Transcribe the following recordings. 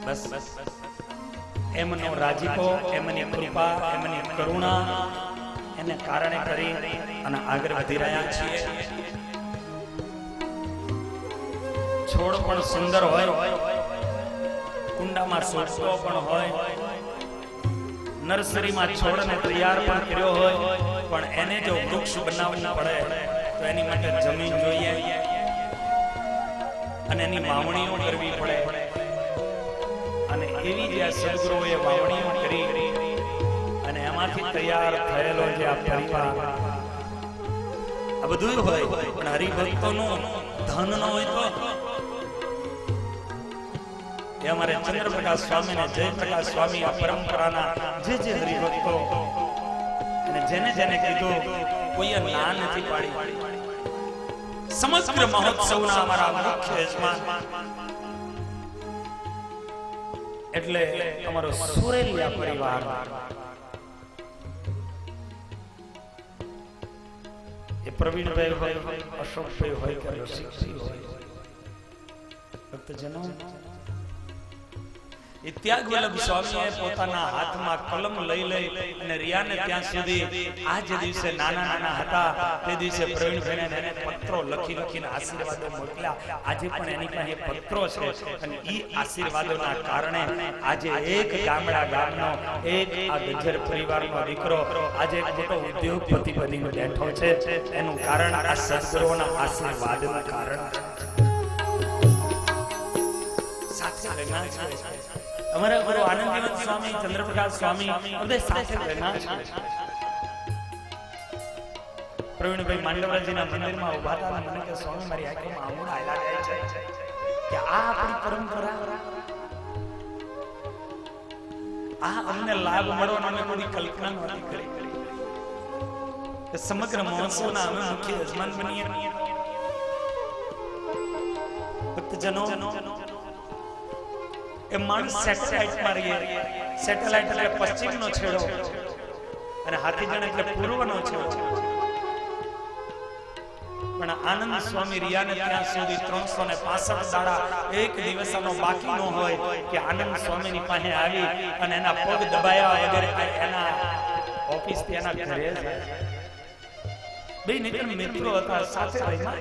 બસ એમનો રાજીપો, એમની કૃપા, એમની કરુણા એને કારણે કરી અને આગળ વધી રહ્યા છીએ. છોડ પણ સુંદર હોય, કુંડામાં સોચતો પણ હોય, નર્સરીમાં છોડને તૈયાર પણ કર્યો હોય, પણ એને જો વૃક્ષ બનાવવું પડે તો એની માટે જમીન જોઈએ અને એની વાવણીઓ કરવી પડે. અને એવી જે સદગુરુઓએ વાવણીઓ કરી અને એમાંથી તૈયાર થયેલો જે આ પરિવાર, આ બધું હોય, પણ હરિભક્તોનું ધન ન હોય તો એ અમારે ચંદ્રપ્રકાશ સ્વામી ને જયપ્રકાશ સ્વામી આ પરંપરાના જે હરિભક્તો અને જેને જેને કીધું કોઈએ ના નથી પાડી. સમગ્ર મહોત્સવના અમારા મુખ્ય યજમાન એટલે અમારો સુરેલિયા પરિવાર, એ પ્રવીણભાઈ હોય, અશોકભાઈ હોય કે રસિકભાઈ હોય, ભક્તજનો, એ ત્યાગ વલ્લભ સ્વામીએ પોતાના હાથમાં કલમ લઈ અને રિયાને ત્યાં સુધી આ જે દિવસે નાના નાના હતા તે દિવસે પ્રવીણભાઈને એને પત્રો લખીને આશીર્વાદો મોકલ્યા. આજે પણ એની પાસે પત્રો છે અને એ આશીર્વાદોના કારણે આજે એક ગામનો એક આ ગજ્જર પરિવારનો દીકરો આજે એક મોટો ઉદ્યોગપતિ બનીને બેઠો છે. એનું કારણ આ સદગુરુઓના આશીર્વાદનું કારણ છે. અમારા ગુરુ આનંદજીવન સ્વામી, ચંદ્રપ્રકાશ સ્વામી બધા સાથે રહેના છે. પ્રવીણભાઈ માંડવરાજીના મંદિરમાં ઉભા હતા અને મને કે સ્વામી મારી આંખોમાં આંગળા આયલા જાય છે કે આ આપણી પરંપરા, આ અમને લાભ મળવાનો અમે કોઈ કલ્પના નહોતી કરી કે સમગ્ર મહોત્સવના અમે મુખ્ય યજમાન બનીએ. ભક્તજનો, એ માણસ સેટેલાઇટ માં રહીએ. સેટેલાઇટ એટલે પશ્ચિમનો છેડો અને હાથીજણ એટલે પૂર્વનો છેડો. પણ આનંદ સ્વામી રિયાને ત્યાં સુધી 365 દાડા એક દિવસનો બાકી ન હોય કે આનંદ સ્વામીની પાસે આવી અને એના પગ દબાયા વગર એના ઓફિસ થી એના ઘરે જાય. બે નિકર મિત્રો હતા, સાથે રહ્યા,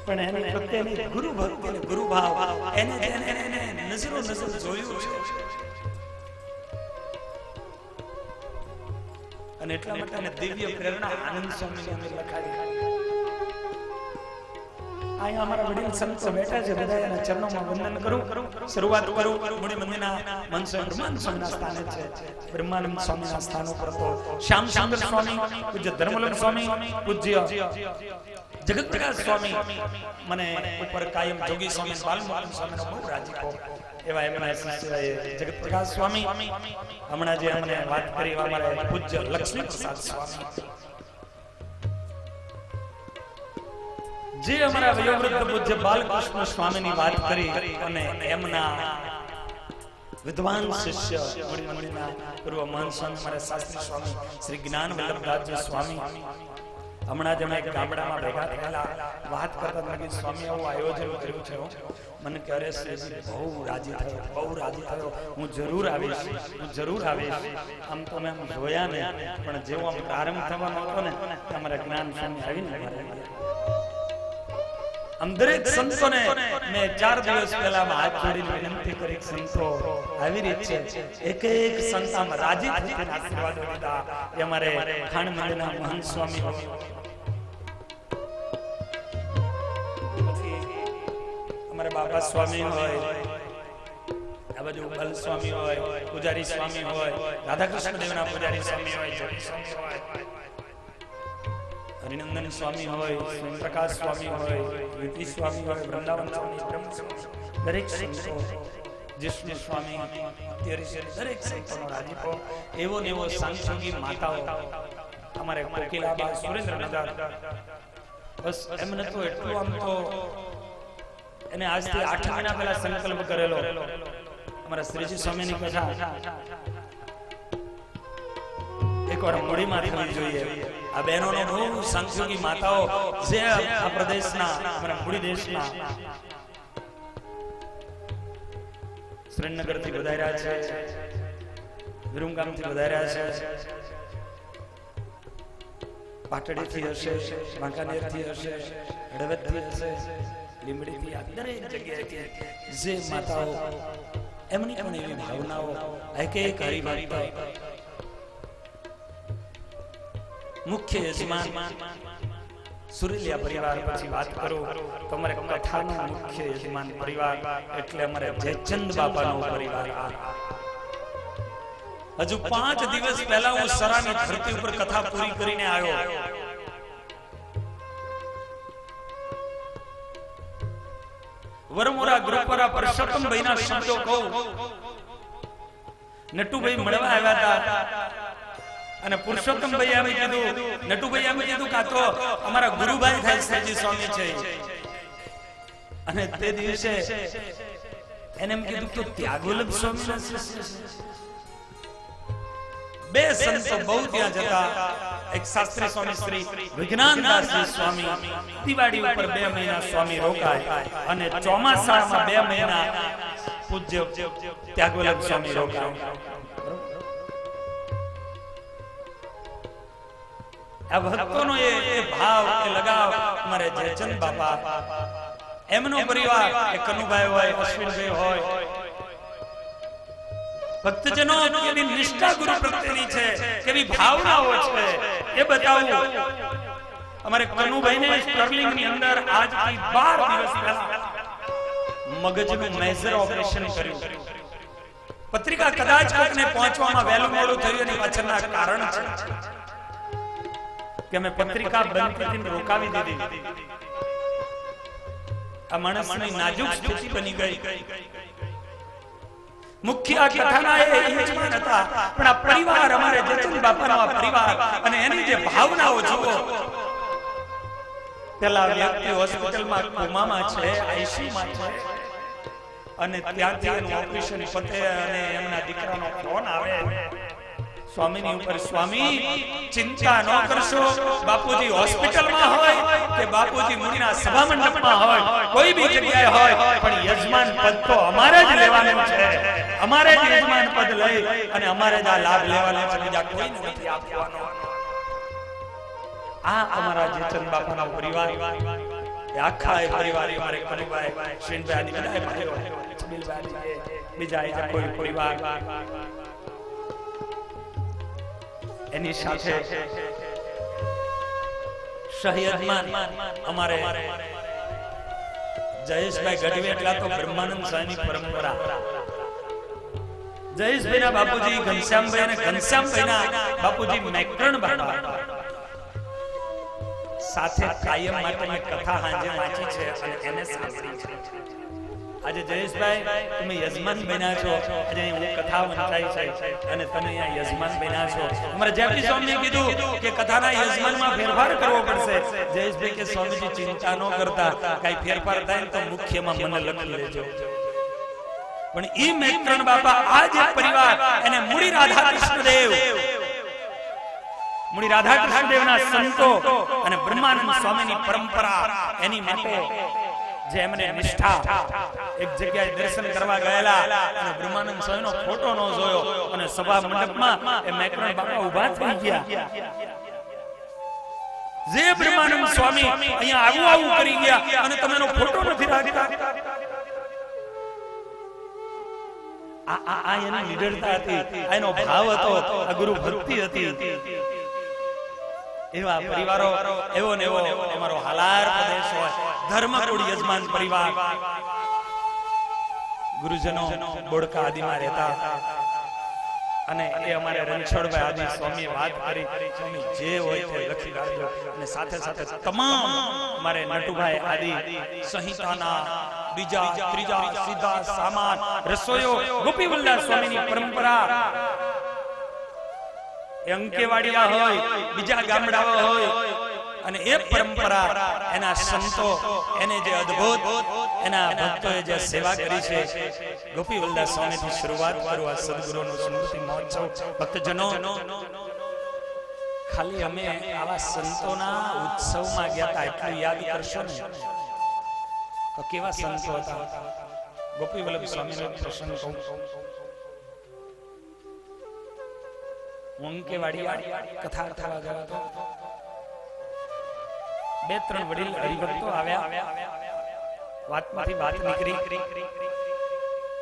પણ એને પ્રત્યેની ગુરુ ભક્તિ અને ગુરુ ભાવ એને નજરો જોયું છે. અને એટલા માટે એને દિવ્ય પ્રેરણા આનંદ સ્વામીની અંદર લખાવી. અહીંયા અમારા વડીલ સંતો બેઠા છે, બધા એના ચરણોમાં વંદન કરું. શરૂઆત કરું મૂડી મંદિરના મનસો બ્રહ્માનંદ સ્વામીના સ્થાને છે. બ્રહ્માનંદ સ્વામીના સ્થાન ઉપર તો શ્યામસુંદર સ્વામી, પૂજ્ય ધર્મલંબ સ્વામી, પૂજ્ય જગતપ્રકાશ સ્વામી, મને ઉપર કાયમ જોગી સ્વામી, બાલમુકુંદ સ્વામીનો બહુ રાજીપો એવા એમના જગતપ્રકાશ સ્વામી. હમણાં જે અમને વાત કરી અમારા પૂજ્ય લક્ષ્મી પ્રસાદ સ્વામી, જે અમારા વયોવૃદ્ધ પૂજ્ય બાલકૃષ્ણ સ્વામીની વાત કરી અને એમના વિદ્વાન શિષ્ય મંડળના પૂર્વ મહાન સ્વામી મારા શાસ્ત્રી સ્વામી શ્રી જ્ઞાન વલ્લભદાસજી સ્વામી હમણાં જ અમે એક ગામડામાં ભેગા થયેલા વાત કરતા હતા, સ્વામી આવું આયોજન કર્યું છે. મને કહે અરે શ્રીજી બહુ રાજી થયો, હું જરૂર આવીશ. આમ તો મેં જોયા ને, પણ જેવો આમ પ્રારંભ થવાનો હતો ને અમારા જ્ઞાન સ્વામી આવીને આમ દરેક સંતોને મેં 4 દિવસ પહેલા હાથ જોડીને વિનંતી કરી, સંતો આવી રીત છે એક સંત આમ રાજી થઈને આશીર્વાદો દીધા. એ અમારે ખાણ મંદિરના મહંત સ્વામી, અમારે બાબા સ્વામી હોય, આ બાજુ બલ સ્વામી હોય, પૂજારી સ્વામી હોય, રાધાકૃષ્ણ દેવના પૂજારી સ્વામી હોય, જોગી સ્વામી હોય, હરિનંદન સ્વામી હોય, પ્રકાશ સ્વામી હોય, વિધિ સ્વામી હોય, વૃંદાવન સ્વામી, દરેક સંતો, જિષ્ણુ સ્વામી, દરેક સંતોનો રાજીપો એવો ને એવો સાંખ્યોગી માતાઓ અમારે કોકિલાબા સુરેન્દ્રનગર. બસ એમને તો એટલું આમ તો એને આજથી 8 મહિના પહેલા સંકલ્પ કરેલો અમારા શ્રીજી સ્વામીની કથા એકવાર મોડીમાં થવી જોઈએ. આ બહેનોને બહુ સાંખ્યોગી માતાઓ જે આ પ્રદેશના અમારા મૂડી દેશના સુરેન્દ્રનગર થી વધાર્યા છે, વિરમગામ થી વધાર્યા છે, પાટડી થી હશે, વાંકાનેર થી હશે, હળવદ થી હશે, લીંબડી થી, દરેક જગ્યાએથી જે માતાઓ એમની પણ એવી ભાવનાઓ એક એક હરિભક્ત મુખ્ય યજમાન સુરેલિયા પરિવાર પછી વાત કરું તો અમારે કથાનો મુખ્ય યજમાન પરિવાર એટલે અમારે જયચંદ બાપાનો પરિવાર. હજુ 5 દિવસ પહેલા હું સરાની ધરતી ઉપર કથા પૂરી કરીને આવ્યો. વરમોરા ગ્રુપરા પરસોત્તમભાઈ ના શબ્દો કહું. નટુભાઈ મળવા આવ્યા હતા અને પુરુષોત્તમભાઈ એમ કીધું, નટુભાઈ એમ કીધું કે તો અમારા ગુરુભાઈ થાય શ્રીજી સ્વામી છે. અને તે દિવસે એને એમ કીધું કે ત્યાગોલબ સ્વામી બે સંતો બહુ ત્યાં જતા. એક શાસ્ત્રી સ્વામી શ્રી વિજ્ઞાનદાસજી સ્વામી દિવાળી ઉપર 2 મહિના સ્વામી રોકાય અને ચોમાસામાં 2 મહિના પૂજ્ય ત્યાગોલબ સ્વામી રોકાય. આ ભક્તોનો એ ભાવ એ લગાવ અમારે જયચંદ બાપા એમનો પરિવાર એ કનુભાઈ હોય, અશ્વિનભાઈ હોય, ભક્તજનો કેવી નિષ્ઠા ગુરુ પ્રત્યેની છે, કેવી ભાવનાઓ છે એ બતાવું. અમારે કનુભાઈ ને સ્ટર્લિંગ ની અંદર આજથી 12 દિવસ પહેલા મગજનું મેજર ઓપરેશન કર્યું. પત્રિકા કદાચ કોઈને પહોંચવામાં વહેલું મોડું થયું એની પાછળના કારણ છે કે અમે પત્રિકા બંધ કરીને રોકાવી દીધી. આ માણસની નાજુક સ્થિતિ બની ગઈ. મુખ્ય કથાના એ યજમાન હતા, પણ આ પરિવાર અમારે જયચંદ બાપાનો આ પરિવાર અને એની જે ભાવનાઓ જુઓ. પેલા વ્યક્તિ હોસ્પિટલમાં કોમામાં છે, આઈસીયુમાં છે અને ત્યાંથી એનું ઓપરેશન પતે અને એમના દીકરાનો ફોન આવે સ્વામીની ઉપર, સ્વામી ચિંતા ન કરશો, બાપુજી હોસ્પિટલમાં હોય કે બાપુજી મુનિના સભા મંડપમાં હોય, કોઈ બી જગ્યાએ હોય, પણ યજમાન પદ તો અમારે જ લેવાનું છે. અમારે જ યજમાન પદ લઈ અને અમારે જ આ લાભ લેવાનો છે, બીજા કોઈ નથી આપવાનો. આ અમારા જયચંદ બાપાનો પરિવાર, એ આખા પરિવાર અમારે કનુભાઈ, શ્રીનભાઈ, બધા ભાઈઓ, છબીલભાઈ, બીજા કોઈ પરિવાર. એની સાથે સહયજમાન અમારે જયેશભાઈ ગઢવી, એટલા તો બ્રહ્માનંદ સ્વામીની પરંપરા. જયેશભાઈ ના બાપુજી ઘનશ્યામભાઈ અને ઘનશ્યામભાઈ ના બાપુજી મેકરણ બાપા સાથે કાયમ માટે મેં કથા હાજે વાંચી છે અને એને સાંભળી છે. આજે જયેશભાઈ તમે યજમાન બન્યા છો, આજે હું કથા વંચાઈ છે અને તમે અહીંયા યજમાન બન્યા છો. અમારા જેપી સ્વામીએ કીધું કે કથાના યજમાનમાં ફેરફાર કરવો પડશે. જયેશભાઈ કે સ્વામીજી ચિંતા ન કરતા, કઈ ફેરફાર થાય તો મુખ્યમાં મને લખી લેજો. પણ ઈ મેકરણ બાપા આ જે પરિવાર એને મૂળી રાધાકૃષ્ણ દેવ, મૂળી રાધાકૃષ્ણ દેવના સંતો અને બ્રહ્માનંદ સ્વામીની પરંપરા એની માટે જે એમને નિષ્ઠા. એક જગ્યાએ દર્શન કરવા ગયેલા અને બ્રહ્માનંદ સ્વામીનો ફોટો ન જોયો અને સભા મંડપમાં એ મેકરણ બાપા ઊભા થઈ ગયા. જે બ્રહ્માનંદ સ્વામી અહીંયા આવું કરી ગયા અને તમે એનો ફોટો નથી રાખતા. આ એની નિડરતા હતી, એનો ભાવ હતો, આ ગુરુ ભક્તિ હતી. એવા પરિવારો, એવો ને એવો અમારો હાલાર પ્રદેશ હોય, ધર્મકુળ યજમાન પરિવાર, ગુરુજનો બોડકા આદિમાં રહેતા. અને એ અમારે રણછોડભાઈ આદિ સ્વામીએ વાત કરી, સ્વામી જે હોય તે લખી રાખજો. અને સાથે સાથે તમામ અમારે નટુભાઈ આદિ સંહિતાના બીજા ત્રીજા સીધા સામાન રસોઈઓ ગોપીવલ્લભ સ્વામીની પરંપરા અંકેવાડીમાં હોય, બીજા ગામડાઓ હોય, અને એ પરંપરા એના સંતો એને જે અદ્ભુત એના ભક્તોએ જે સેવા કરી છે. ગોપીવલ્લભ સ્વામીથી શરૂઆત કરવા સદગુરુનો સ્મૃતિ મહોત્સવ. ભક્તજનો, ખાલી અમે આવા સંતોના ઉત્સવમાં ગયા હતા એટલું યાદ કરશો ને તો કેવા સંતો હતા. ગોપી વલ્લભ સ્વામીનો પ્રસંગ કહું. હું અંકેવાડી કથા થવા ગયો હતો. 2-3 વડીલ હરિભક્તો આવ્યા. વાતમાંથી વાત નીકળી.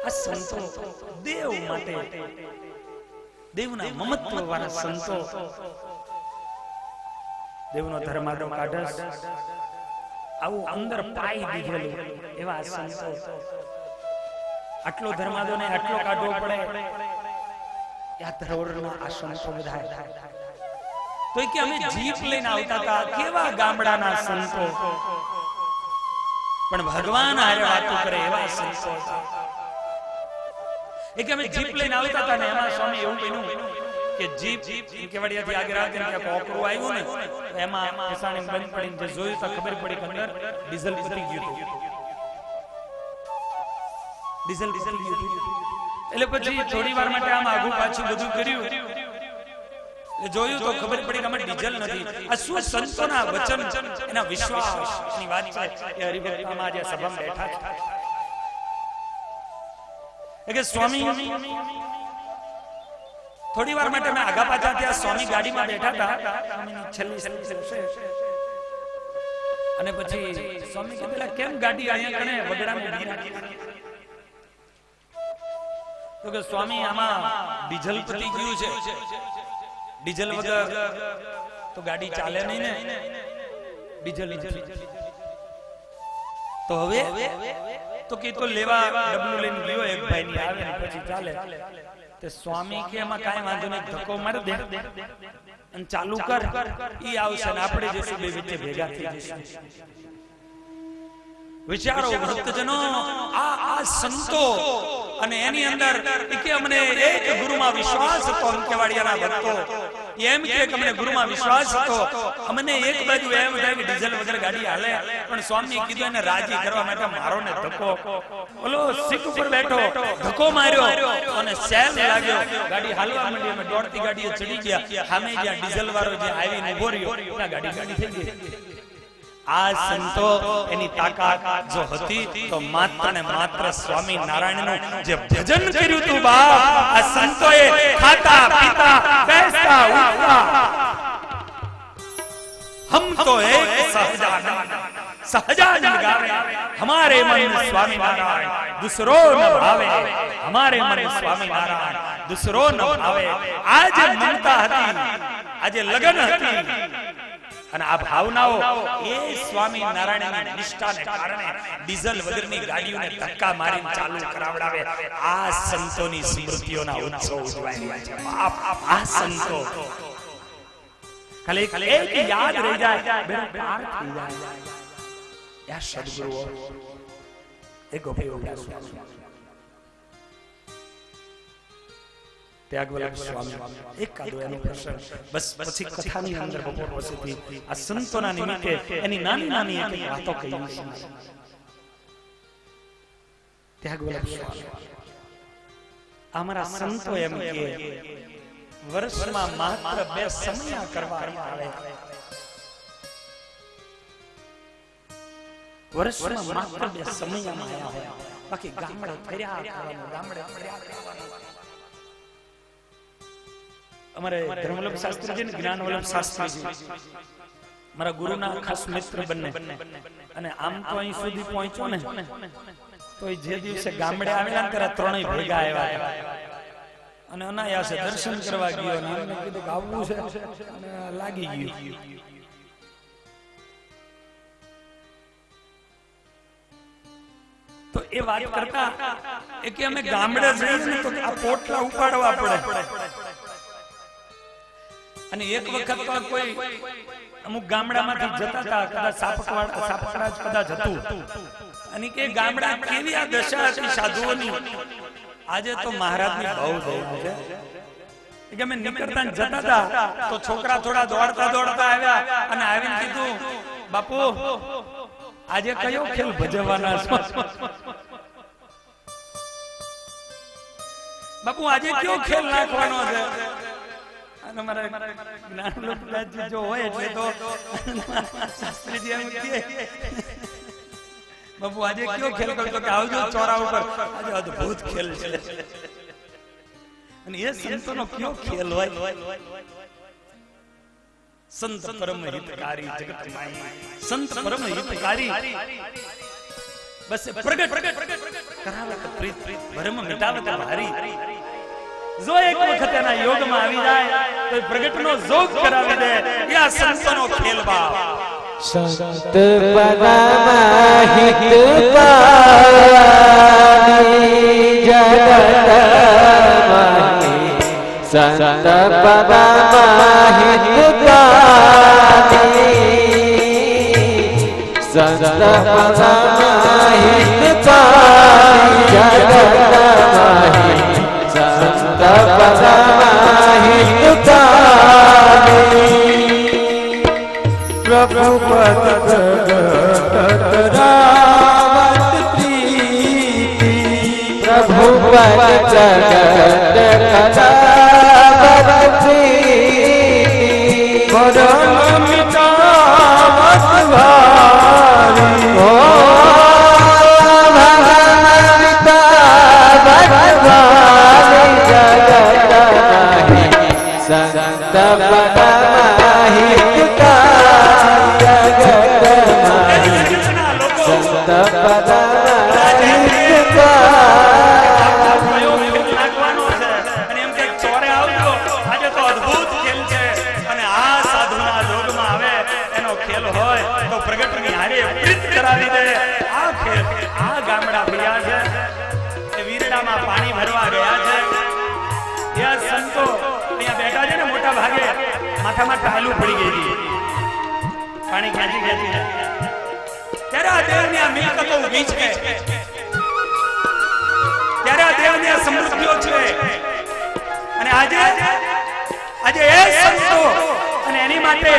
આ સંતો દેવ માટે, દેવના મમત્વ વાળા સંતો, દેવનો ધર્માદો કાઢસ, આવું અંદર પાઈ દીધેલું એવા સંતો. આટલો ધર્માદો ને આટલો કાઢવો પડે, આ ધરોહરના આ સંતો બધા. તો કે અમે જીપ લઈને આવતા હતા, કેવા ગામડાના સંતો, પણ ભગવાન હારે વાતો કરે એવા સંતો. કે અમે જીપ લઈને આવતા હતા ને એમાં સ્વામી એવું બન્યું કે જીપ કેવડિયાથી આગળ આગળ કે કોકરું આવ્યું ને, તો એમાં પેસાણી બંધ પડીને જે જોયું તો ખબર પડી કે અંદર ડીઝલ પતી ગયું. ડીઝલ પતી ગયું. એટલે પછી થોડી વાર માટે આમ આગુ પાછું બધું કર્યું, જોયું તો ખબર પડી કે આમાં ડીઝલ નથી. આ શું સંતોના વચન, એના વિશ્વાસની વાત છે. એ હરિભક્તમાં જે સભામાં બેઠા છે કે સ્વામી થોડી વાર માટે મેં આગા પાછા ત્યાં સ્વામી ગાડીમાં બેઠા હતા. અને પછી સ્વામી કીધેલા કેમ ગાડી અહીંયા કને વગડામાં ઉભી રાખી? તો કે સ્વામી આમાં ડીઝલ પતી ગયું છે, ડીઝલ વગર તો ગાડી ચાલે નહીં ને, ડીઝલ નથી. તો હવે તો કે તો લેવા ડબલું લઈને ગયો એક ભાઈ ની, આવે ને પછી ચાલે. તે સ્વામી કે એમાં કાઈ વાંધો નહીં, ધક્કો માર દે અને ચાલુ કર, ઈ આવશે ને આપણે જઈશું બે વચ્ચે ભેગા થઈ જઈશું. વિચારો ભક્તજનો, આ સંતો અને એની અંદર કે અમને એક ગુરુમાં વિશ્વાસ હતો. અંકેવાડિયાના ભક્તો એમ કે અમને ગુરુમાં વિશ્વાસ હતો. અમને એક બાજુ એમ થાય કે ડીઝલ વગર ગાડી હાલે, પણ સ્વામી કીધું એને રાજી કરવા માટે મારો ને ધક્કો. ઓલો સીટ ઉપર બેઠો, ધક્કો માર્યો અને સેલ લાગ્યો, ગાડી હાલવા માંડી. અમે દોડતી ગાડીએ ચડી ગયા. સામે જ્યાં ડીઝલ વાળો જે આવીને ઉભો રહ્યો ત્યાં ગાડી થઈ ગઈ. આ સંતો એની તાકાત જો હતી તો માત્ર ને માત્ર સ્વામી નારાયણનું જે ભજન કર્યું હતું બાપ, આ સંતોએ ખાતા પીતા બેસતા ઉઠતા હમ તો એક સહજાનંદ ગાવે, हमारे मन स्वामी नारायण दूसरो न भावे, हमारे मन स्वामी नारायण दूसरो न भावे. आज મમતા હતી, આજે લગન હતી, અને આ ભાવનાઓ એ સ્વામી નારાયણની નિષ્ઠાને કારણે ડીઝલ વગરની ગાડીઓને ધક્કા મારીને ચાલુ કરાવડાવે. આ સંતોની સ્મૃતિઓના ઉત્સવ ઉજવાય છે બાપ. આ સંતો ખાલી એક યાદ રહી જાય, બેરો પાર થઈ જાય. આ સદગુરુઓ એ ગોપી વલ્લભ સ્વામી, ત્યાગવલ્લભ સ્વામી, એક કાદો એનો પ્રસંગ. બસ પછી કથાની અંદર બપોર પછીથી આ સંતોના નિમિત્તે એની નાની નાની એક વાતો કહી છે. ત્યાગવલ્લભ સ્વામી, અમારા સંતો એમ કે વર્ષમાં માત્ર 2 સમય કરવામાં આવે. વર્ષમાં માત્ર 2 સમયમાં આવ્યા હોય, બાકી ગામડે ફર્યા કરવાનું, ગામડે ફર્યા કરવાનું. અમારે ધર્મવલ્લભ શાસ્ત્રીજી ને જ્ઞાનવલ્લભ શાસ્ત્રીજી મારા ગુરુના ખાસ મિત્ર બંને. અને આમ તો અહીં સુધી પહોંચ્યો ને તો જે દિવસે ગામડે આવેલા ને ત્યારે ત્રણેય ભેગા આવ્યા. અને અનાયાસે દર્શન કરવા ગયો ને અમને કીધું કે આવવું છે, અને લાગી ગયું. તો એ વાત કરતા એ કે અમે ગામડે જઈએ ને તો આ પોટલા ઉપાડવા પડે. અને એક વખત તો કોઈ અમુક ગામડામાંથી જતા હતા, કદાચ સાપકડા જ કદાચ હતું, અને કે ગામડા કેવી આ દશા હતી સાધુઓની. આજે તો મહારાજની બહુ દયા છે કે અમે નીકળતા જતા હતા તો છોકરા થોડા દોડતા દોડતા આવ્યા અને આવીને કીધું, બાપુ આજે કયો ખેલ ભજવવાના છો? બાપુ આજે કયો ખેલ નાખવાનો છે? અને મારા જ્ઞાનવલ્લભ જો હોય એટલે તો શાસ્ત્રીજી એમ કહે બાપુ આજે કયો ખેલ કરતો કે આવજો ચોરા ઉપર, આજે અદ્ભુત ખેલ છે. અને એ સંતોનો કયો ખેલ હોય, સંત પરમ હિતકારી જગત માઈ, સંત પરમ હિતકારી બસ પ્રગટ કરાવત પ્રીત ભરમ મિટાવત ભારી. જો એક વખત એના યોગમાં આવી જાય તો પ્રગટનો જોગ કરાવી દે. આ સંતોનો ખેલ બાપ. સંત પદમાં હિતકારી જગત માહી, સંત પદમાં હિતકારી, સંત પદમાં હિતકારી જગત માહી, સંત પદમાં હિતકારી. પ્રભુ પદ કરાવત પ્રીતિ, પ્રભુ પદ કરાવત પ્રીતિ, ભરમ મિટાવત ભારી. ઓ ભરમ મિટાવત ભારી જગત માહી, સંત પદમાં હિતકારી જગત માહી, સંત પદમાં હિતકારી. અને એમ કે ચોરે આવજો, આજે તો અદ્ભુત ખેલ છે. અને આ સાધુના યોગમાં આવે એનો ખેલ હોય તો પ્રગટની હારે પ્રીત કરાવી દે. આ ખેલ આ ગામડા ભર્યા છે, એ વીરડામાં પાણી ભરવા ગયા છે. એ સંતો અહીંયા બેઠા છે ને, મોટા ભાગે માથામાં ટાલું પડી ગઈ હતી, પાણી ખેંચી ખેંચી. ત્યારે આ દેવની આ મિલકતો ઊભી છે, ત્યારે આ દેવની આ સમૃદ્ધિઓ છે. અને આજે એ સંતો અને એની માટે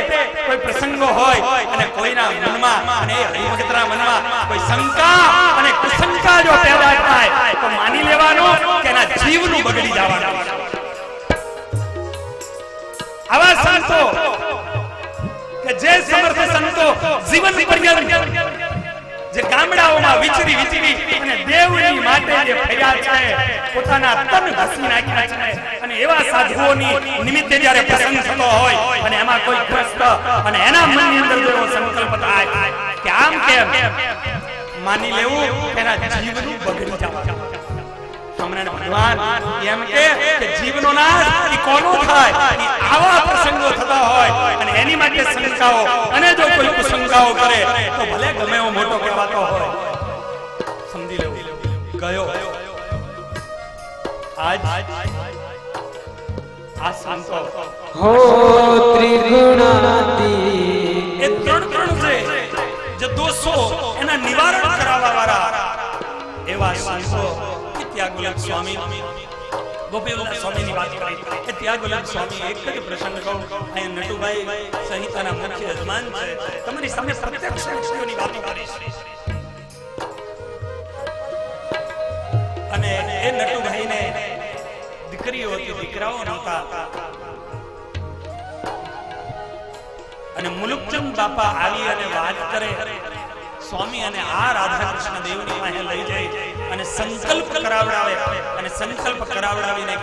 કોઈ પ્રસંગો હોય અને કોઈના મનમાં અને એ હરિભક્તના મનમાં કોઈ શંકા અને કુશંકા જો પેદા થાય તો માની લેવાનું કે એના જીવનું બગડી જવાનું. આવા સંતો કે જે સમર્થ સંતો જીવન પર્યંત જે ગામડાઓમાં વિચરી અને દેવની માટે જે ફર્યા છે, પોતાના તન ઘસી નાખ્યા છે. અને એવા સાધુઓની નિમિત્તે જ્યારે પ્રસંગ થતો હોય અને એમાં કોઈ ગ્રસ્ત અને એના મનની અંદર જો સંકલ્પ થાય કે આમ કેમ, માની લેવું કે એના જીવનું બગડી જવાનું. હમણાં ભગવાન એમ કે જીવનો નાશ ઈ કોનો થાય, આવા પ્રસંગો થતા હોય અને એની માટે શંકાઓ અને જો કોઈ કુશંકાઓ કરે તો ભલે ગમે એવો મોટો કહેવાતો હોય, સમજી લેવું ગયો. આજ આ સંતો હો ત્રિગુણાતી, એ ત્રણ છે જે દોષો એના નિવારણ કરાવવા વાળા એવા સંતો. ત્યાગોલક સ્વામી ગોપીવલ્લભ સ્વામીની વાત કરી કે ત્યાગોલક સ્વામી એક જ પ્રસંગ કહું, અહીંયા નટુભાઈ સંહિતાના મુખ્ય યજમાન છે, તમારી સામે પ્રત્યક્ષ સાક્ષીઓની વાતો કરીશ. અને એ નટુભાઈને દીકરીઓ હતી, દીકરાઓ નહોતા. અને મુલુકચંદ બાપા આવી અને વાત કરે સ્વામી અને આ રાધા કૃષ્ણ દેવની પાસે લઈ જાય અને સંકલ્પ કરાવડાવે. અને સંકલ્પ કરાવડાવીને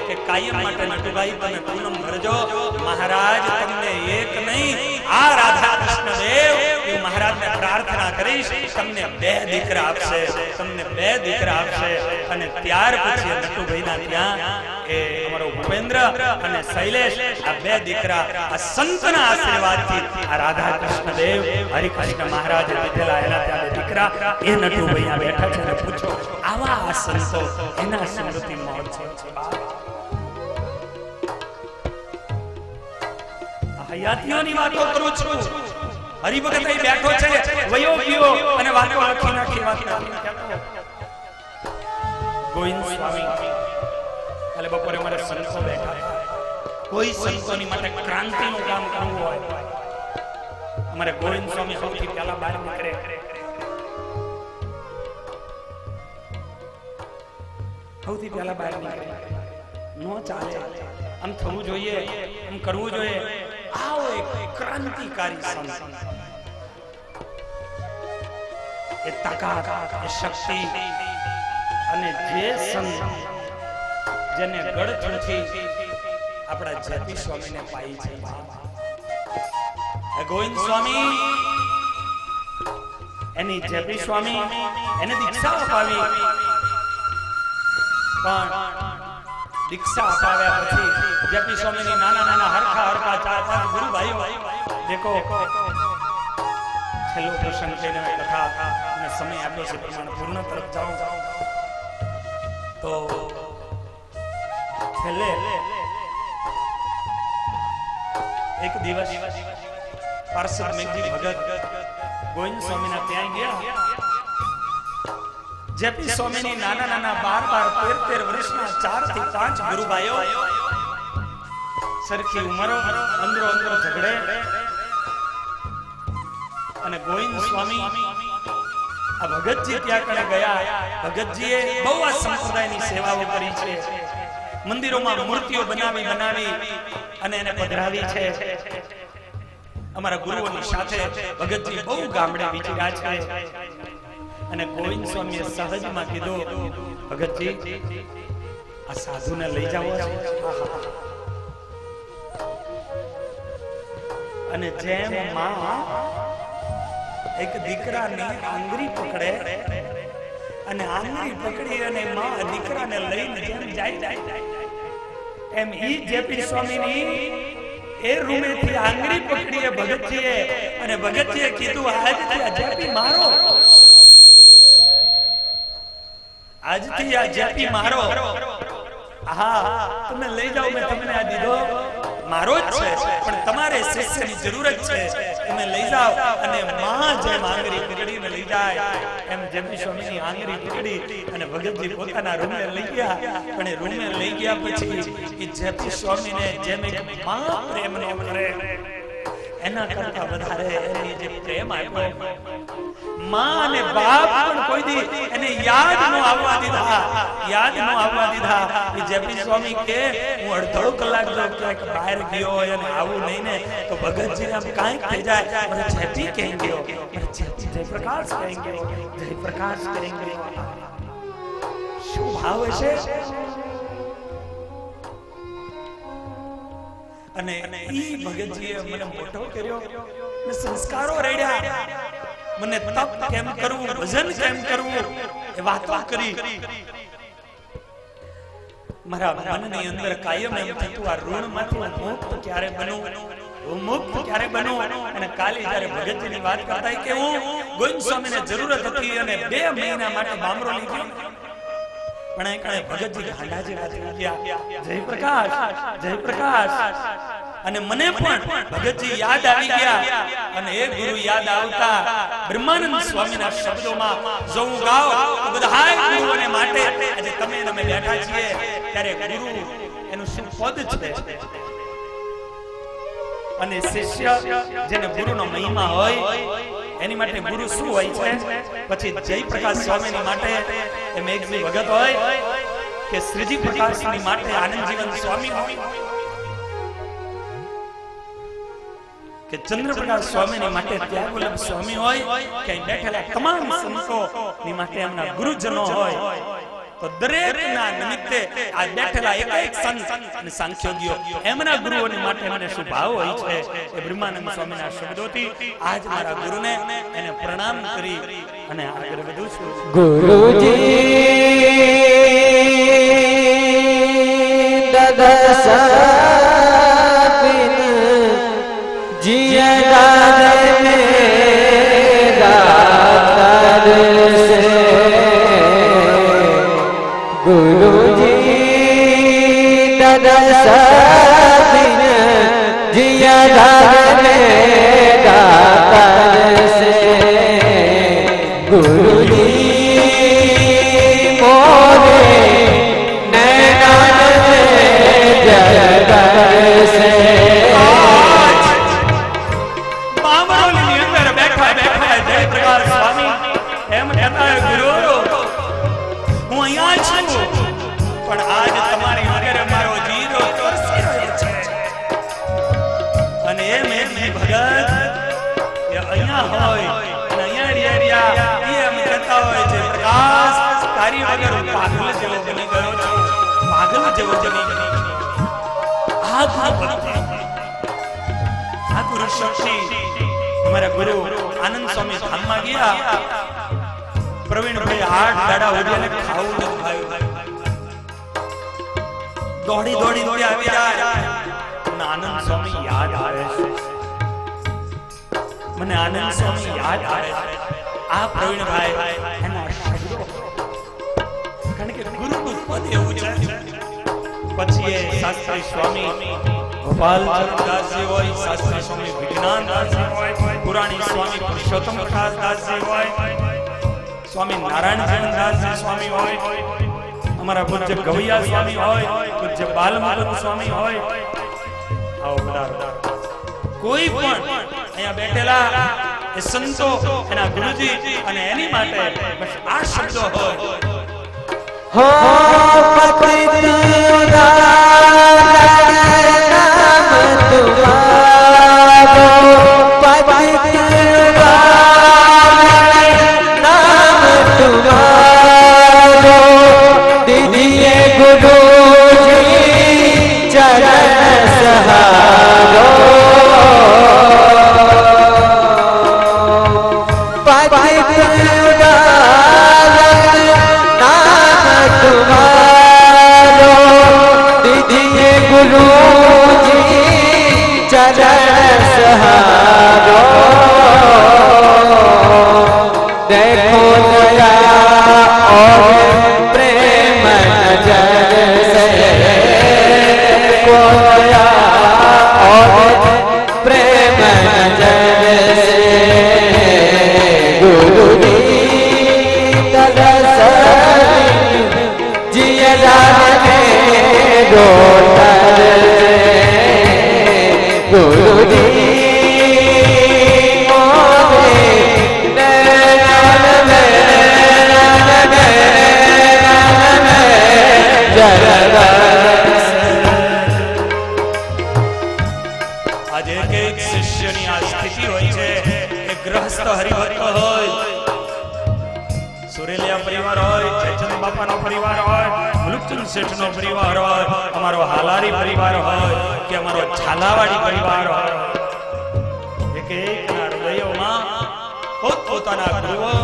કે કાયમ માટે નટુભાઈ તમે પૂનમ ભરજો, મહારાજ તમને એક નહીં આ રાધા કૃષ્ણ દેવ હું મહારાજને પ્રાર્થના કરીશ, તમને 2 દીકરા આપશે, તમને 2 દીકરા આપશે. અને ત્યાર પછી નટુભાઈના ત્યાં એ અમારો ભૂપેન્દ્ર અને શૈલેષ આ 2 દીકરા આ સંતના આશીર્વાદથી આ રાધા કૃષ્ણ દેવ હરિકૃષ્ણ મહારાજ દીધેલા એના ત્યાં 2 દીકરા એ નટુભાઈ આ બેઠા છે. પૂછો આવા આ સંતો એના સ્મૃતિ મહોત્સવ છે. હયાતીઓની વાતો કરું છું, હરિભગત અહીં બેઠો છે, વયો ગયો અને વાતો લખી નાખી વાત કરી. ગોવિંદ સ્વામી કાલે બપોરે મારા સંતો બેઠા, કોઈ સંતોની માટે ક્રાંતિનું કામ કરવું હોય અમારે ગોવિંદ સ્વામી સૌથી પહેલા બહાર નીકળે. સૌથી પહેલા બહાર નીકળે. નો ચાલે, આમ થવું જોઈએ, આમ કરવું જોઈએ. આવો એક ક્રાંતિકારી સંત એ તાકાત, એ શક્તિ અને જે સંત જેને ગળથણથી આપણા જેપી સ્વામીને પાઈ છે ગોવિંદ સ્વામી એની જેપી સ્વામી એને દીક્ષા અપાવી પણ દીક્ષા અપાવ્યા પછી જેપી સ્વામીની નાના નાના હરખા હરખા 4-5 ગુરુ ભાઈઓ દેખો છેલ્લો પ્રસંગ થઈને કથા અને સમય આપ્યો છે પ્રમાણે પૂર્ણ તરફ જાઉં તો છેલ્લે એક દિવસ પાર્ષદ મેઘજી ભગત ગોવિંદ સ્વામીના ત્યાં ગયા જેપી સ્વામીની નાના નાના 12-13 વર્ષના 4 થી 5 ગુરુભાઈઓ સરખી ઉંમરો અંદરો અંદર ઝઘડે અને ગોવિંદ સ્વામી આ ભગતજી ત્યાં કણે ગયા ભગતજીએ બહુ આ સંપ્રદાયની સેવાઓ કરી છે મંદિરોમાં મૂર્તિઓ બનાવી અને એને પધરાવી છે અમારા ગુરુઓની સાથે ભગતજી બહુ ગામડે વિચર્યા છે અને ગોવિંદ સ્વામીએ સહજમાં કીધું ભગતજી આ સાધુને લઈ જાઓ છે અને જેમ માં એક દીકરાની આંગળી પકડે અને આંગળી પકડી અને માં દીકરાને લઈને જેમ જાય એમ ઈ જેપી સ્વામીની એ રૂમેથી આંગળી પકડીએ ભગતજીએ અને ભગતજીએ કીધું આજથી આ જેપી મારો આજથી આ જેપી મારો હા તમે લઈ જાઓ મેં તમને આ દીધો મારો જ છે પણ તમારે શિષ્યની જરૂરત છે તમે લઈ જાઓ અને માં જેમ આંગળી પકડીને લઈ જાય એમ જેપી સ્વામીની આંગળી પકડી અને ભગતજી પોતાના રૂમે લઈ ગયા પણ એ રૂમે લઈ ગયા પછી એ જેપી સ્વામીને જેમ એક માં પ્રેમ ન કરે એના કરતા વધારે એને જે પ્રેમ આપ્યો માં અને બાપ પણ કોઈ દી એને યાદ ન આવવા દીધા એ જેપી સ્વામી કે હું અડધો કલાક જો ક્યાંક બહાર ગયો હોય અને આવું નહીં ને તો ભગતજી આમ કાંઈક થઈ જાય મને જેપી કહી ગયો મને જેપી જયપ્રકાશ કહી ગયો જયપ્રકાશ કહી ગયો શું ભાવ હશે અને ઈ ભગતજીએ મને મોટો કર્યો ને સંસ્કારો રેડ્યા મને તપ કેમ કરવું ભજન કેમ કરવું એ વાતો કરી મારા મનની અંદર કાયમ એમ થતું આ ઋણમાંથી હું મુક્ત ક્યારે બનું અને કાલે જ્યારે ભગતજીની વાત કરતા કે હું ગોવિંદ સ્વામીને જરૂરત હતી અને 2 મહિના માટે બામરો લઈ ગયો પણ એ કાંઈ ભગતજી ગાંડા જેવા થઈ ગયા જયપ્રકાશ અને મને પણ ભગતજી યાદ આવી ગયા અને એ ગુરુ યાદ આવતા બ્રહ્માનંદ સ્વામીના શબ્દોમાં જો હું ગાઉં તો બધાય ગુરુઓને માટે આજે તમે અમે બેઠા છીએ ત્યારે ગુરુ એનું શું પદ છે અને શિષ્ય જેને ગુરુનો મહિમા હોય એની માટે ગુરુ શું હોય છે પછી જયપ્રકાશ સ્વામીની માટે એ મેઘજી ભગત હોય કે શ્રીજી પ્રકાશની માટે આનંદજીવન સ્વામી હોય કે ચંદ્રપ્રકાશ સ્વામીની માટે ત્યાગવલ્લભ સ્વામી હોય કે બેઠેલા તમામ સંતોની માટે એમના ગુરુજનો હોય તો દરેકના નિમિત્તે આ બેઠેલા એક સંત અને સાંખ્યોગીઓ એમના ગુરુઓની માટે મને શું ભાવ હોય છે એ બ્રહ્માનંદ સ્વામીના શબ્દોથી આજ મારા ગુરુને એને પ્રણામ કરી અને આગળ વધું છું ગુરુજી દદસાપિન જીયડા મેરા તરસે ગુરુજી દદસાપિન જીયડા મેરા તરસે ગુરુજી મોરે નૈનાન જગસે બામરોની અંદર બેઠા જયપ્રકાશ સ્વામી એમ કહેતા ગુરુ હું અહીંયા છું પણ આજ તમારી વગર મારો જીરો તરસી રહ્યો છે અને એમ ભગત એ અહીંયા હોય અને અહીંયા રહ્યા એ અમે તારી વગર હું પાગલ જેવો બની ગયો છું, પાગલ જેવો બની ગયો. આ ગુરુ શક્તિ અમારા ગુરુ આનંદ સ્વામી ધામમાં ગયા. પ્રવીણભાઈ 8 દાડા ઉડીને ખાવું ન ખાયું, દોડી આવી જાય. મને આનંદ સ્વામી યાદ આવે છે, મને આનંદ સ્વામી યાદ આવે છે. આ પ્રવીણભાઈ એના શબ્દો, કારણ કે ગુરુનું પદ એવું છે. પછી એ શાસ્ત્રી સ્વામી ગોપાલચંદ્રદાસજી હોય, શાસ્ત્રી સ્વામી વિજ્ઞાનદાસજી હોય, પુરાણી સ્વામી પુરુષોત્તમ પ્રકાશદાસજી હોય, સ્વામી નારાયણદાસજી સ્વામી હોય, અમારા પૂજ્ય ગવૈયા સ્વામી હોય, પૂજ્ય બાલમુકુંદ સ્વામી હોય. આવો બધા કોઈ પણ અહીંયા બેઠેલા એ સંતો, એના ગુરુજી અને એની માટે બસ આ શબ્દો હોય. हो पतित नाम तुम्हारो, पतित नाम तुम्हारो, दीजिए गुरुजी चरण सहारो. देखो दया और प्रेम नजर से, देखो दया और प्रेम नजर से, गुरुजी तरस जिया जाने गोतर से, गुरुजी આજે એક શિષ્યની આ સ્થિતિ હોય છે કે ગ્રહસ્થ હરિભક્ત હોય, સુરેલિયા પરિવાર હોય, જયચંદ બાપાનો પરિવાર હોય, મુલુકચંદ શેઠનો પરિવાર હોય, અમારો હાલારી પરિવાર હોય કે અમારો ઝાલાવાડી પરિવાર હોય, એક હૃદયોમાં પોતપોતાના ગુરુઓ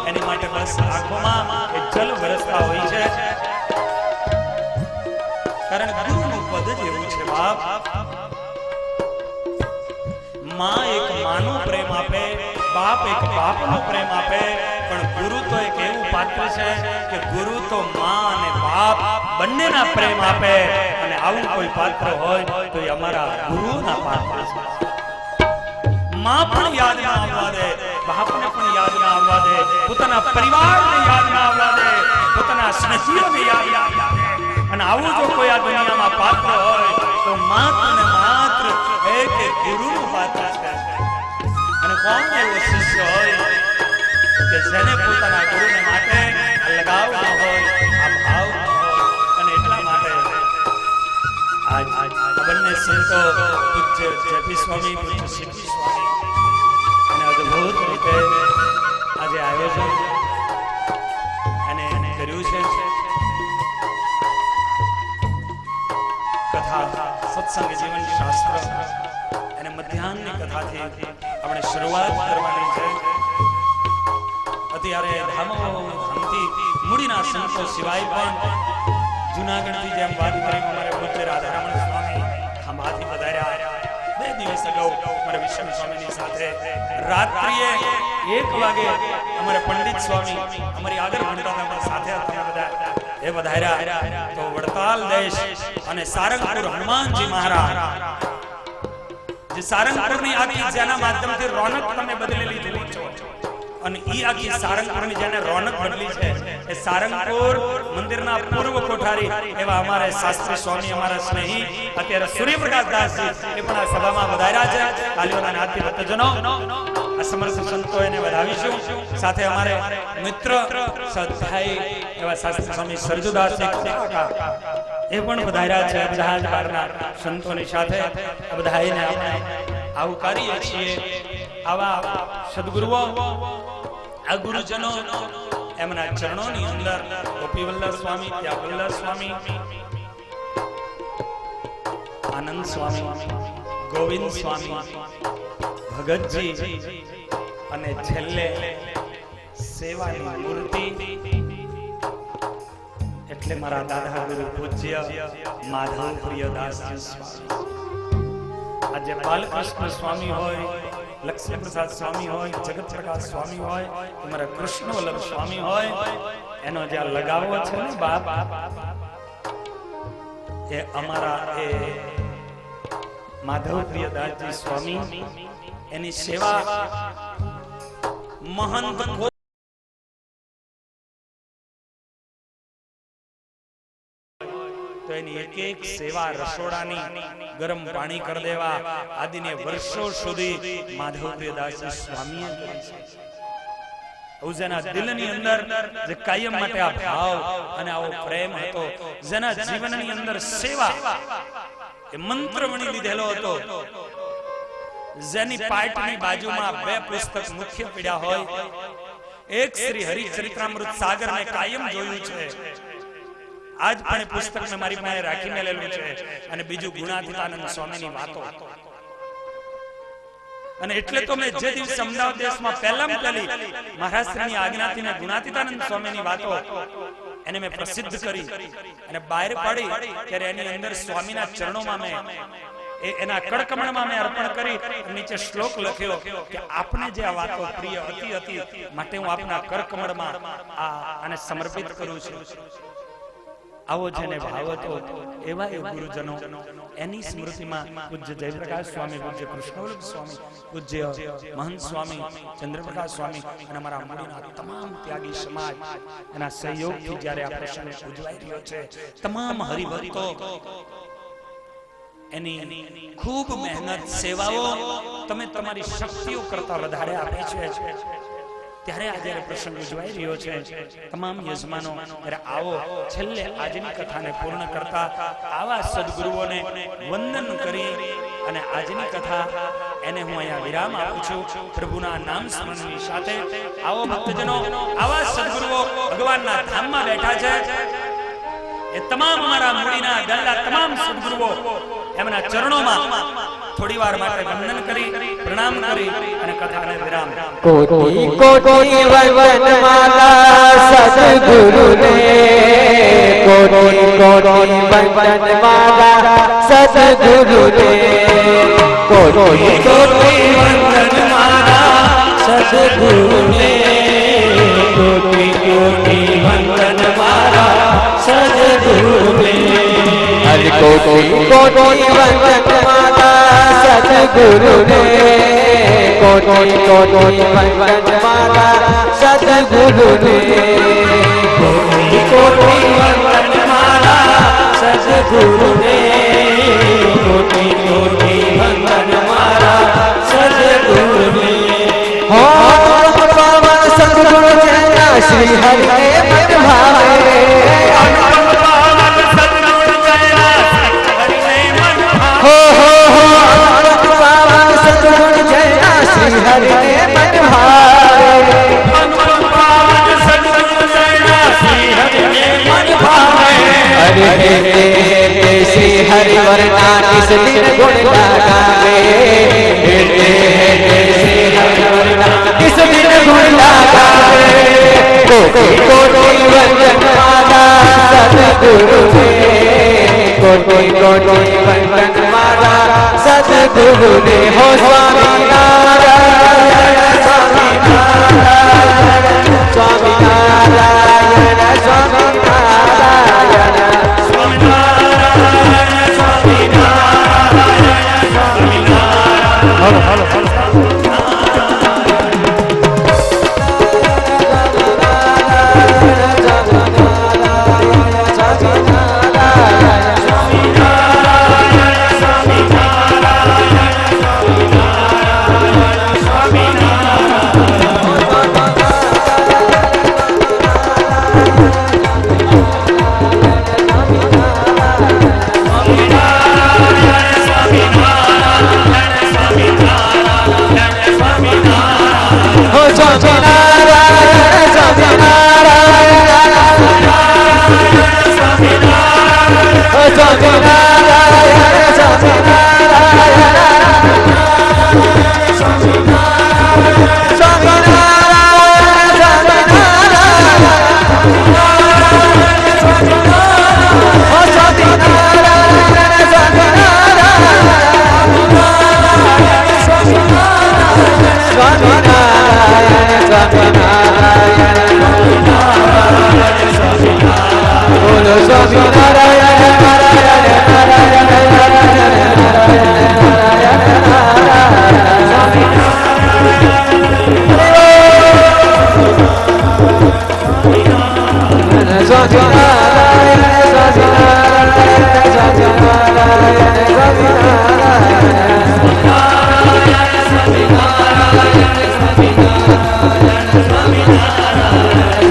એની માટે બસ આંખોમાં એ જલ વરસતા હોય છે. કારણ ગુરુનું પદ જ એવું છે બાપ. માં એક માનો પ્રેમ આપે, બાપ એક બાપનો પ્રેમ આપે, પણ ગુરુ તો એક એવું પાત્ર છે કે ગુરુ તો માં અને બાપ બંનેના પ્રેમ આપે. અને આવું કોઈ પાત્ર હોય તો એ અમારા ગુરુના પાત્ર છે. માં પણ યાદ ના આવવા દે, બાપને પણ યાદ ના આવવા દે, પોતાના પરિવારને યાદ ના આવવા દે, પોતાના સ્નેહીઓને યાદ ના આવવા દે. અને આવું જો કોઈ આ દુનિયામાં પાત્ર હોય તો માત્ર ને માત્ર એક ગુરુનું પાત્ર છે. અને કોણ એવો શિષ્ય હોય કે જેને પોતાના ગુરુને માટે લગાવ ન હોય, આ ભાવ ન હોય. અને એટલા માટે આજ બંને સંતો પૂજ્ય જેપી સ્વામી, પૂજ્ય સીપી સ્વામી અને અદ્ભુત રીતે આજે આયોજન અને કર્યું છે. કથા સત્સંગ જીવન શાસ્ત્ર અને મધ્યાહનની કથાથી આપણે શરૂઆત કરવાની છે. અત્યારે ધામથી મૂડીના સંતો સિવાય પણ જૂનાગઢથી જેમ વાત કરી અમારે પૂજ્ય રાધારમણ સ્વામી ખંભાથી પધાર્યા. 2 દિવસ અગાઉ અમારે વિશ્વ સ્વામીની સાથે રાત્રિએ 1 વાગે અમારે પંડિત સ્વામી અમારી આગળ ભણતા હતા સાથે હતા બધા એ વધાર્યા. તો વડતાલ દેશ અને સારંગપુર હનુમાનજી મહારાજ, જે સારંગપુરની આખી જેના માધ્યમથી રોનક તમે બદલેલી જોઈ છો, અને ઈ આખી સારંગપુરની જેને રોનક બદલી છે એ સારંગપુર મંદિરના પૂર્વ કોઠારી એવા અમારે શાસ્ત્રી સ્વામી, અમારા સ્નેહી અત્યારે સૂર્યપ્રકાશ દાસજી એ પણ આ સભામાં વધાર્યા છે. તાલીઓના નાદથી ભક્તજનો આ સમર્થ સંતો એને વધાવીશું. સાથે અમારે મિત્ર સદભાઈ એવા શાસ્ત્રી સ્વામી સરજુદાસજી એ પણ વધાર્યા છે. બધા જ બહારના સંતોની સાથે આ બધાને આપણે આવકારીએ છીએ. આવા સદગુરુઓ, આ ગુરુજનો એમના ચરણોની અંદર ગોપી વલ્લભ સ્વામી, ત્યાં વલ્લભ સ્વામી, આનંદ સ્વામી, ગોવિંદ સ્વામી, ભગતજી અને છેલ્લે સેવાની મૂર્તિ એટલે મારા દાદા ગુરુ પૂજ્ય માધવ પ્રિયદાસજી સ્વામી. આજે બાલકૃષ્ણ સ્વામી હોય, લક્ષ્મી પ્રસાદ સ્વામી હોય, જગત પ્રકાશ સ્વામી હોય, તમારા કૃષ્ણ વલ્લભ સ્વામી હોય, એનો જે લગાવો છે ને બાપ, એ અમારા એ માધવ પ્રિયદાસજી સ્વામી, એની સેવા મહંત તો એની એક એક સેવા, રસોડાની ગરમ પાણી કરી દેવા આદિને વર્ષો સુધી માધવ પ્રિયદાસજી સ્વામીએ કરી છે. જેના દિલની અંદર જે કાયમ માટે આ ભાવ અને આવો પ્રેમ હતો, જેના જીવનની અંદર સેવા એ મંત્ર વણી લીધેલો હતો, જેની પાટની બાજુમાં બે પુસ્તક મુખ્ય પીડ્યા હોય, એક શ્રી હરિચરિત્રામૃત સાગર ને કાયમ જોયું છે, આજ પણ પુસ્તક મેં મારી પાસે રાખી મેલેલું છે, અને બીજું ગુણાતીતાનંદ સ્વામીની વાતો. અને એટલે તો મેં જે દિવસે અમદાવાદ દેશમાં પહેલામાં પહેલી મહારાષ્ટ્રની આજ્ઞાથી ગુણાતીતાનંદ સ્વામીની વાતો એને મેં પ્રસિદ્ધ કરી અને બહાર પાડી, ત્યારે એની અંદર સ્વામીના ચરણોમાં મેં એના કડકમણમાં મેં અર્પણ કરી, નીચે શ્લોક લખ્યો કે આપને જે આ વાતો પ્રિય હતી માટે હું આપના કરકમળમાં આને સમર્પિત કરું છું. આવો જેને ભાવ હતો એવા એ ગુરુજનો, એની સ્મૃતિમાં પૂજ્ય જયપ્રકાશ સ્વામી, પૂજ્ય કૃષ્ણવલ્લભ સ્વામી, પૂજ્ય મહંત સ્વામી, ચંદ્રપ્રકાશ સ્વામી અને અમારા મૂળીના તમામ ત્યાગી સમાજ એના સહયોગથી જ્યારે આ પ્રસંગ ઉજવાઈ રહ્યો છે, તમામ હરિભક્તો એની ખૂબ મહેનત, સેવાઓ તમે તમારી શક્તિઓ કરતા વધારે આપી છે, ત્યારે આજે પ્રસંગ ઉજવાઈ રહ્યો છે. તમામ યજમાનો ત્યારે આવો છેલ્લે આજની કથાને પૂર્ણ કરતા આવા સદગુરુઓને વંદન કરી અને આજની કથા એને હું અહીંયા વિરામ આપું છું પ્રભુના નામ સ્મરણની સાથે. આવો ભક્તજનો, આવા સદગુરુઓ ભગવાનના ધામમાં બેઠા છે, એ તમામ અમારા મૂડીના ગલ્લા તમામ સદગુરુઓ એમના ચરણોમાં થોડી વાર માટે વંદન કરી, પ્રણામ કરી અને કથાને વિરામ. કોટી કોટી વંદનમાલા સદગુરુને, કોટી કોટી વંદનમાલા સદગુરુને, કોટી કોટી વંદનમાલા સદગુરુને, કોટી કોટી વંદનમાલા સદગુરુને, હરિ કોટી કોટી વંદનમાલા સદગુરુને, કોટી કોટી વંદનમાલા સદગુરુને, કોટી કોટી વંદનમાલા સદગુરુને, કોટી કોટી વંદનમાલા સદગુરુને. હો પાવન સદગુરુ જના શ્રી હરિ ને મન ભાવે, હો પાવન સદગુરુ જના શ્રી હરિ ને મન ભાવે, હરે શ્રી હરિ વરના કિસ દિન ગુણ ગાવે, શ્રી હરિ વરના કિસ દિન ગુણ ગાવે, કોટી કોટી વંદનમાલા સદગુરુને, કોટી કોટી વંદનમાલા સદગુરુને. હો Swami Narayan, Swami Narayan, Swami Narayan, Swami Narayan, Swami Narayan, Swami Narayan, Swami Narayan. Hello hello hello. Swami Narayan, Swami Narayan, Swami Narayan.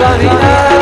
Swaminarayan